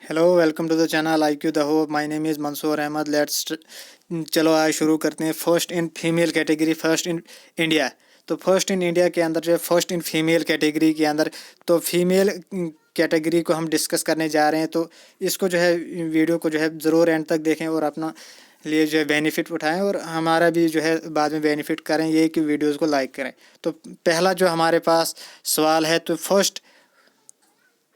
Hello, welcome to the channel I Q the hope. My name is Mansoor Ahmed. Let's चलो आज शुरू करते हैं। First in female category, first in India. तो first in India के अंदर जो है फर्स्ट इन फीमेल कैटेगरी के अंदर तो फीमेल कैटेगरी को हम डिस्कस करने जा रहे हैं। तो इसको जो है वीडियो को जो है ज़रूर एंड तक देखें और अपना लिए जो है बेनिफिट उठाएं और हमारा भी जो है बाद में बेनिफिट करें, ये कि वीडियोज़ को लाइक करें। तो पहला जो हमारे पास सवाल है, तो first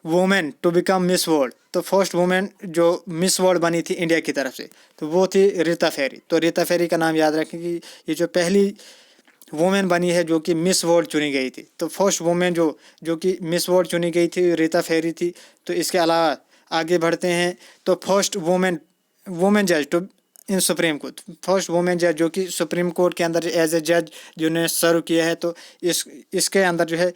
women to become miss world. तो फर्स्ट वुमेन जो मिस वर्ल्ड बनी थी इंडिया की तरफ से, तो वो थी रीता फेरी। तो रीता फेरी का नाम याद रखें कि ये जो पहली वुमेन बनी है जो कि मिस वर्ल्ड चुनी गई थी। तो फर्स्ट वुमेन जो कि मिस वर्ल्ड चुनी गई थी रीता फेरी थी। तो इसके अलावा आगे बढ़ते हैं। तो फर्स्ट वुमेन जज to in supreme court. First women जज जो कि सुप्रीम कोर्ट के अंदर एज ए जज जिन्होंने सर्व किया है, तो इसके अंदर जो है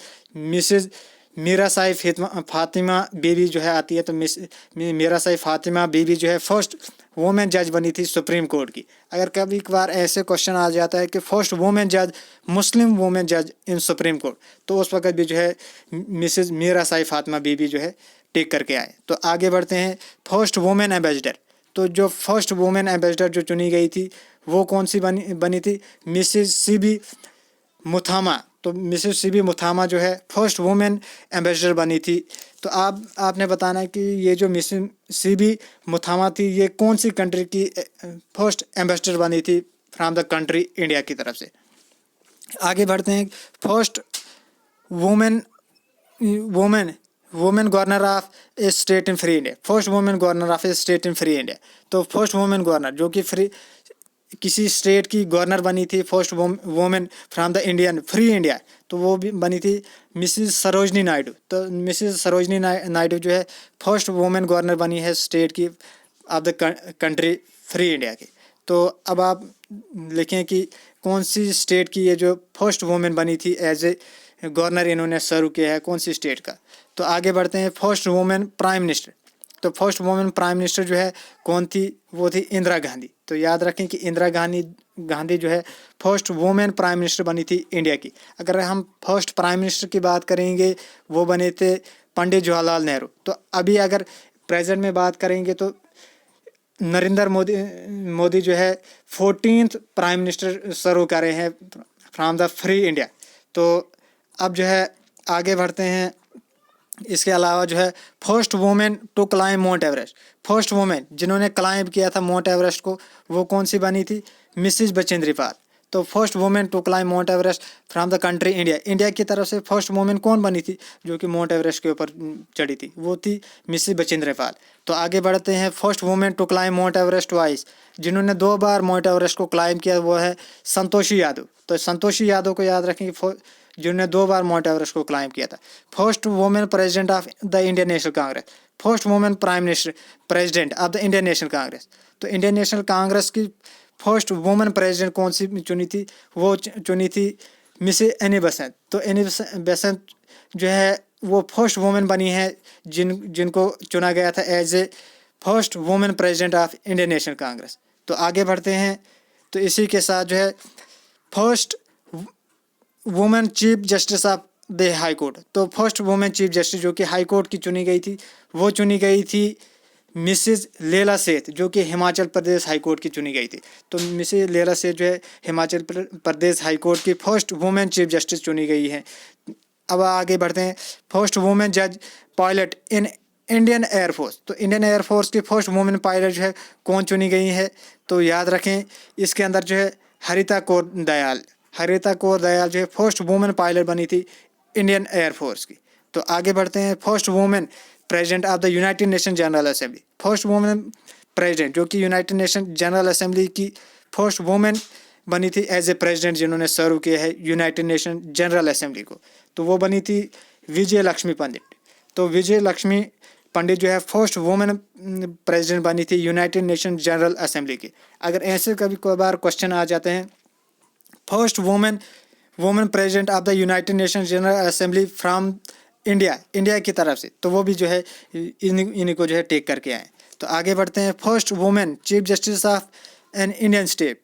मिसेज मीरा साई फातिमा बीबी जो है आती है। तो मीरा साई फातिमा बीबी जो है फर्स्ट वुमेन जज बनी थी सुप्रीम कोर्ट की। अगर कभी कभार ऐसे क्वेश्चन आ जाता है कि फर्स्ट वुमेन जज मुस्लिम वुमेन जज इन सुप्रीम कोर्ट, तो उस वक्त भी जो है मिसेज मीरा साई फातिमा बीबी जो है टिक करके आए। तो आगे बढ़ते हैं। First women ambassador. तो जो फर्स्ट वुमेन एम्बेसडर जो चुनी गई थी वो कौन सी बनी थी? Mrs CB Muthamma. तो मिसेस सीबी मुथामा जो है फर्स्ट वुमेन एम्बेसडर बनी थी। तो आपने बताना है कि ये जो मिसेस सीबी मुथामा थी ये कौन सी कंट्री की फर्स्ट एम्बेसडर बनी थी फ्रॉम द कंट्री इंडिया की तरफ से। आगे बढ़ते हैं। First women women women governor of A state in free India. First women governor of A state in free India. तो फर्स्ट वुमेन गवर्नर जो कि फ्री किसी स्टेट की गवर्नर बनी थी, first women from the Indian free India, तो वो भी बनी थी मिसेस सरोजनी नायडू। तो मिसेस सरोजनी नायडू जो है फर्स्ट वुमेन गवर्नर बनी है स्टेट की of the country free India की। तो अब आप लिखें कि कौन सी स्टेट की ये जो फर्स्ट वुमेन बनी थी एज ए गवर्नर इन्होंने सर्व किया है, कौन सी स्टेट का। तो आगे बढ़ते हैं। First women prime minister. तो फर्स्ट वुमेन प्राइम मिनिस्टर जो है कौन थी? वो थी इंदिरा गांधी। तो याद रखें कि इंदिरा गांधी जो है फर्स्ट वुमेन प्राइम मिनिस्टर बनी थी इंडिया की। अगर हम फर्स्ट प्राइम मिनिस्टर की बात करेंगे वो बने थे पंडित जवाहरलाल नेहरू। तो अभी अगर प्रेजेंट में बात करेंगे तो नरेंद्र मोदी जो है 14th प्राइम मिनिस्टर सर्व कर रहे हैं फ्रॉम द फ्री इंडिया। तो अब जो है आगे बढ़ते हैं। इसके अलावा जो है first women to climb mount Everest. First women जिन्होंने क्लाइम किया था माउंट एवरेस्ट को, वो कौन सी बनी थी? मिसिज बचेंद्री पाल। तो first women to climb mount Everest from the country India. India की तरफ से फर्स्ट वुमेन कौन बनी थी जो कि माउंट एवरेस्ट के ऊपर चढ़ी थी? वो थी मिसिज बचेंद्री पाल। तो आगे बढ़ते हैं। First women to climb mount Everest twice, जिन्होंने 2 बार माउंट एवरेस्ट को क्लाइम किया, वो है संतोषी यादव। तो संतोषी यादव को याद रखें जिन्होंने 2 बार माउंट एवरेस्ट को क्लाइम किया था। First women president of the Indian National Congress. First women prime minister president of the Indian National Congress. तो इंडियन नेशनल कांग्रेस की फर्स्ट वुमेन प्रेसिडेंट कौन सी चुनी थी? वो चुनी थी मिसेस एनी बेसेंट। तो एनी बेसेंट जो है वो फर्स्ट वुमेन बनी है जिनको चुना गया था as a first women president of Indian National Congress. तो आगे बढ़ते हैं। तो इसी के साथ जो है first women chief justice of the high court. तो फर्स्ट वुमेन चीफ जस्टिस जो कि हाई कोर्ट की चुनी गई थी, वो चुनी गई थी मिसेज लेला सेठ, जो कि हिमाचल प्रदेश हाई कोर्ट की चुनी गई थी। तो मिसेज लेला सेठ जो है हिमाचल प्रदेश हाई कोर्ट की फर्स्ट वुमेन चीफ जस्टिस चुनी गई है। अब आगे बढ़ते हैं। फर्स्ट वुमेन जज पायलट इन इंडियन एयरफोर्स। तो इंडियन एयरफोर्स की फर्स्ट वुमेन पायलट जो है कौन चुनी गई है? तो याद रखें इसके अंदर जो है हरिता कौर दयाल जो है फर्स्ट वुमेन पायलट बनी थी इंडियन एयरफोर्स की। तो आगे बढ़ते हैं। First women president of the United nation general assembly. First women president जो कि यूनाइटेड नेशन जनरल असेंबली की फर्स्ट वुमेन बनी थी एज ए प्रेसिडेंट, जिन्होंने सर्व किया है यूनाइटेड नेशन जनरल असेंबली को। तो वो बनी थी विजय लक्ष्मी पंडित। तो विजय लक्ष्मी पंडित जो है फर्स्ट वुमेन प्रेसिडेंट बनी थी यूनाइटेड नेशन जनरल असेंबली की। अगर ऐसे कभी कभार क्वेश्चन आ जाते हैं first women president of the United nation general assembly from India की तरफ से, तो वो भी जो है इन्हीं को जो है टेक करके आए। तो आगे बढ़ते हैं। First women chief justice of an Indian state.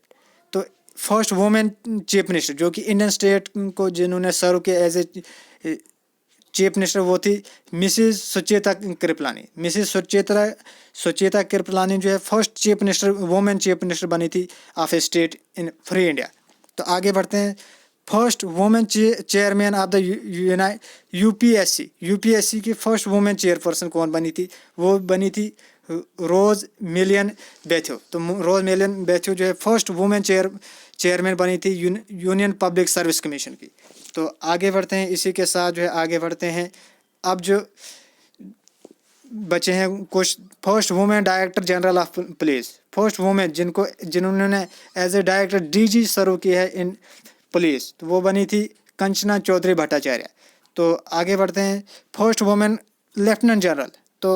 तो फर्स्ट वुमेन चीफ मिनिस्टर जो कि इंडियन स्टेट को जिन्होंने सर्व किया एज ए चीफ मिनिस्टर वो थी मिसिज सुचेता कृपलानी। मिसिज सुचेता कृपलानी जो है first chief minister, women chief minister बनी थी of A state in free India. तो आगे बढ़ते हैं, first women chairman of the UPSC की फर्स्ट वुमेन चेयरपर्सन कौन बनी थी? वो बनी थी रोज मेलियन बैथ्यू। तो रोज मेलियन बैथ्यू जो है फर्स्ट वुमेन चेयरमैन बनी थी यूनियन पब्लिक सर्विस कमीशन की। तो आगे बढ़ते हैं, इसी के साथ जो है आगे बढ़ते हैं। अब जो बचे हैं कुछ, first women director general of police, first women जिन्होंने एज ए डायरेक्टर डीजी सर्व किया है इन पुलिस, तो वो बनी थी कंचना चौधरी भट्टाचार्य। तो आगे बढ़ते हैं, फर्स्ट वुमेन लेफ्टिनेंट जनरल। तो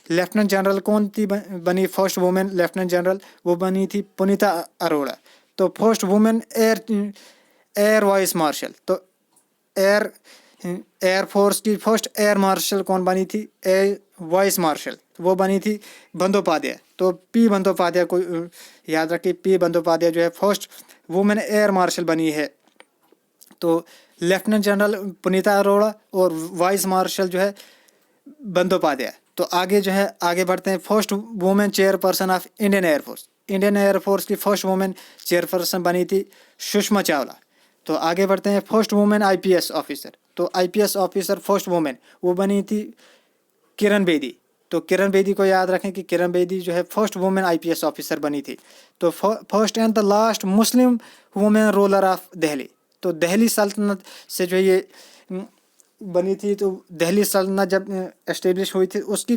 लेफ्टिनेंट जनरल कौन थी बनी फर्स्ट वुमेन लेफ्टिनेंट जनरल? वो बनी थी पुनीता अरोड़ा। तो first women air vice marshal, तो एयर फोर्स की फर्स्ट एयर मार्शल कौन बनी थी? एयर वाइस मार्शल, वो बनी थी बंदोपाध्याय। तो पी बंदोपाध्याय को याद रखिए, पी बंदोपाध्याय जो है फर्स्ट वुमेन एयर मार्शल बनी है। तो लेफ्टिनेंट जनरल पुनीता अरोड़ा और वाइस मार्शल जो है बंदोपाध्याय। तो आगे जो है आगे बढ़ते हैं, first women chairperson of Indian air force. Indian air force की फर्स्ट वुमेन चेयरपर्सन बनी थी सुषमा चावला। तो आगे बढ़ते हैं, फर्स्ट वुमेन आईपीएस ऑफिसर। तो आईपीएस ऑफिसर फर्स्ट वुमेन वो बनी थी किरण बेदी। तो किरण बेदी को याद रखें कि किरण बेदी जो है फर्स्ट वुमेन आईपीएस ऑफिसर बनी थी। तो first and the last Muslim women ruler of Delhi. तो दिल्ली सल्तनत से जो ये बनी थी, तो दिल्ली सल्तनत जब एस्टेब्लिश हुई थी उसकी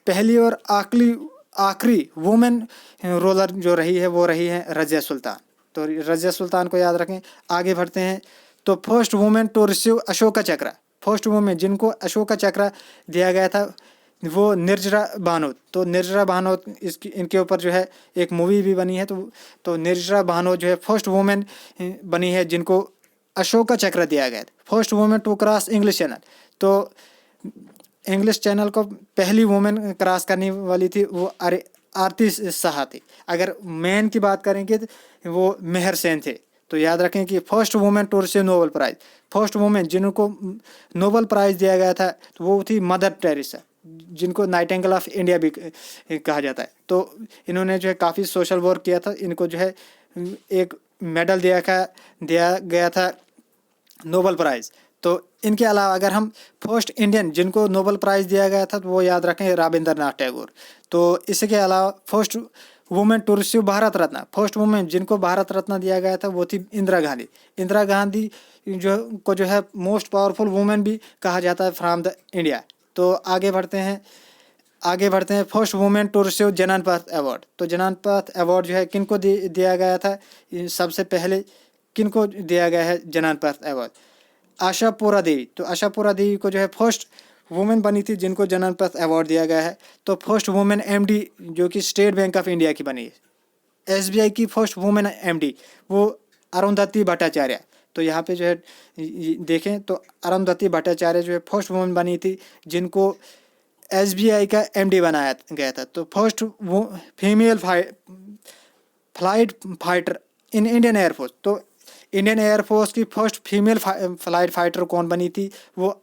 पहली और आखिरी वुमेन रूलर जो रही है वो रही है रज़िया सुल्तान। तो रज़िया सुल्तान को याद रखें। आगे बढ़ते हैं, तो first women to receive Ashoka Chakra, first women जिनको अशोका चक्र दिया गया था वो निर्जरा भानोत। तो निर्जरा भानोत इनके ऊपर जो है एक मूवी भी बनी है। तो निर्जरा भानोत जो है फर्स्ट वुमेन बनी है जिनको अशोका चक्र दिया गया था। First women to cross English channel, तो इंग्लिश चैनल को पहली वुमेन क्रॉस करने वाली थी वो आरती शाह थी। अगर मैन की बात करेंगे तो वो मेहर सेन थे। तो याद रखें कि first women to receive Nobel prize, first women जिनको नोबेल प्राइज दिया गया था तो वो थी मदर टेरेसा, जिनको नाइटिंगेल ऑफ इंडिया भी कहा जाता है। तो इन्होंने जो है काफ़ी सोशल वर्क किया था। इनको जो है एक मेडल दिया गया था नोबेल प्राइज़। तो इनके अलावा अगर हम फर्स्ट इंडियन जिनको नोबेल प्राइज़ दिया गया था तो वो याद रखें रविंद्रनाथ टैगोर। तो इसके अलावा first women to receive Bharat Ratna, first women जिनको भारत रत्न दिया गया था वो थी इंदिरा गांधी। इंदिरा गांधी जो है मोस्ट पावरफुल वुमेन भी कहा जाता है फ्रॉम द इंडिया। तो आगे बढ़ते हैं, first women to receive Jnanpith award. तो जननपथ अवार्ड जो है किनको दिया गया था? सबसे पहले किनको दिया गया है जननपथ अवार्ड? आशापुरा देवी। तो आशापुरा देवी को जो है फर्स्ट वुमेन बनी थी जिनको जननपथ अवार्ड दिया गया है। तो फर्स्ट वुमेन एमडी जो कि स्टेट बैंक ऑफ इंडिया की बनी है। एसबीआई की फर्स्ट वुमेन एमडी वो अरुंधति भट्टाचार्य। तो यहाँ पे जो है देखें तो अरुंधति भट्टाचार्य जो है फर्स्ट वुमेन बनी थी जिनको एसबीआई का एमडी बनाया गया था। तो फर्स्ट वो female flight fighter in Indian air force. तो इंडियन एयरफोर्स की फर्स्ट फीमेल फ्लाइट फाइटर कौन बनी थी? वो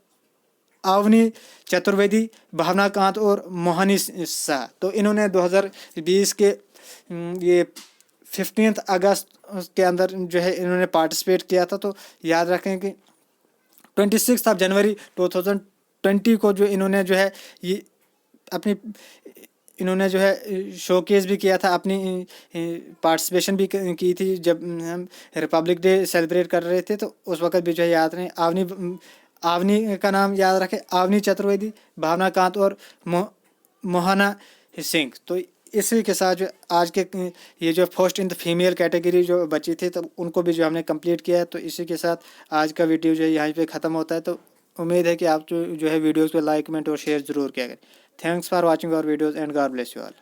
अवनी चतुर्वेदी, भावना कांत और मोहनी शाह। तो इन्होंने 2020 के ये 15 अगस्त के अंदर जो है इन्होंने पार्टिसिपेट किया था। तो याद रखें कि 26 जनवरी 2020 को जो इन्होंने जो है ये अपनी इन्होंने जो है शोकेस भी किया था, अपनी पार्टिसिपेशन भी की थी जब हम रिपब्लिक डे सेलिब्रेट कर रहे थे। तो उस वक्त भी जो है याद रहे आवनी का नाम याद रखें, आवनी चतुर्वेदी, भावना कांत और मोहना सिंह। तो इसी के साथ जो आज के ये जो first in the female category जो बची थी तो उनको भी जो हमने कंप्लीट किया है। तो इसी के साथ आज का वीडियो जो है यहीं पे ख़त्म होता है। तो उम्मीद है कि आप जो है वीडियोज़ को लाइक कमेंट और शेयर ज़रूर किया करें। Thanks for watching our videos and god bless you all.